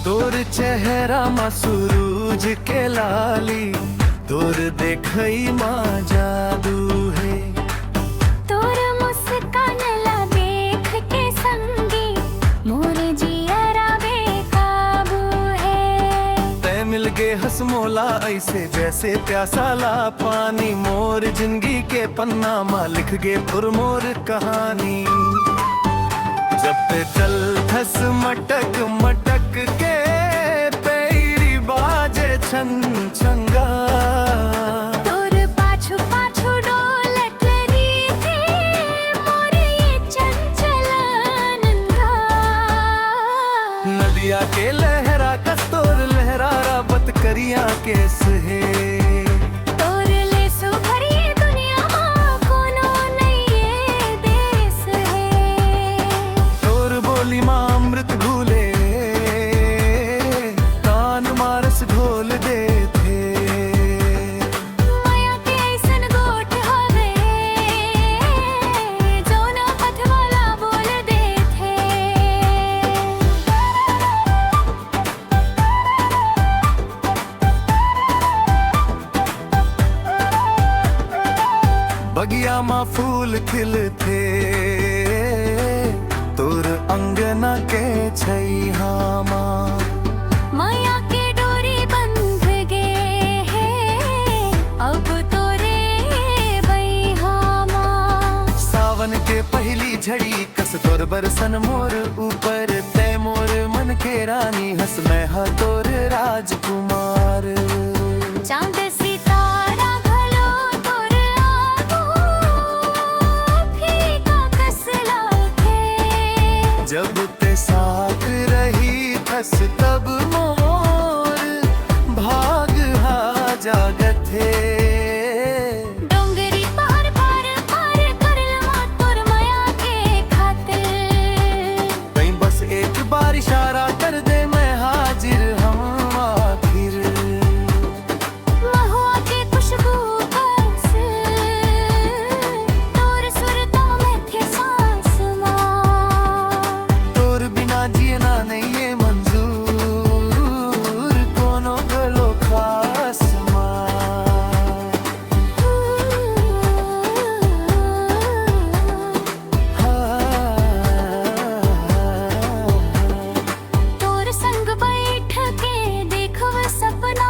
तोर चेहरा मा सूरज के लाली, तोर देखई मा जादू है। तोर मुस्कान ला देख के संगी, मोर जियरा बेकाबू है। तै मिल गे हंस मोला ऐसे जैसे प्यासा ला पानी, मोर जिंदगी के पन्ना मा लिख गे पुर मोर कहानी। जब पे चल धस मटक मटक के पैरी बाजे छन छंगा, तोर पाछू पाछू डोलत रीते, मोर ये चंचल नंगा। नदिया के लहरा कस तोर लहरा राबत करिया केस है। तोर ले सुभरी दुनिया मां कोनो नहीं देश है। तोर बोली मां अमृत घूले, कान मारस ढोल दे थे। माया के ऐसन गोठ हवे, जो ना पथ वाला बोल दे थे। बगिया मा फूल खिलते, तोर अंगना के छैहा मा। माया के डोरी बंध गे है, अब तोरे बैहामा। सावन के पहली झड़ी कस तोर बरसन मोर ऊपर, तय मोर मन के रानी हंस मैं हा तोर राजकुमार। चांद सितारा घलो तोर आगू, फीका कस लागे। जब ते साथ रही थस तब मोर भाग हा जागत है। डोंगरी पार पार पार करलवा तोर माया के खातिर। कहीं बस एक बार इशारा कर दे मैं हाजिर हम आखिर। महुआ के खुशबू बस, तोर सुरता में थे सांस मां। तोर बिना जीना नहीं ये मंजूर, कोनो गलो खास तोर संग बैठ के देखव सपना,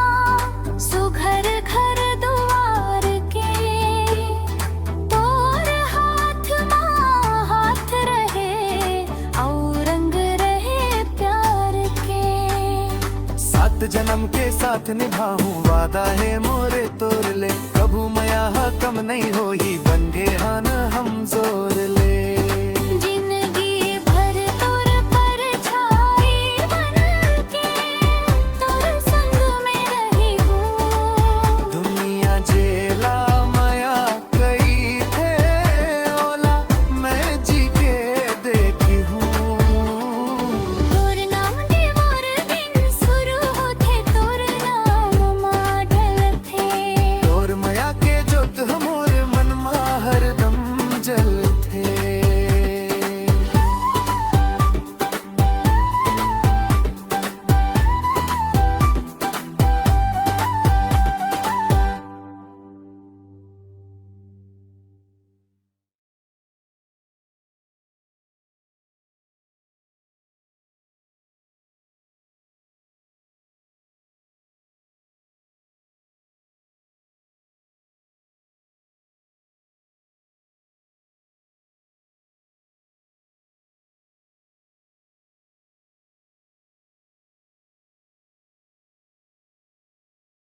सुघर घर दुआर के। तोर हाथ मां हाथ रहे, और रंग रहे प्यार के। सात जन्म के साथ निभाऊं वादा है मोरे तोर ले, कभू मया कम नहीं हो ही बंधे हान हम जोर ले।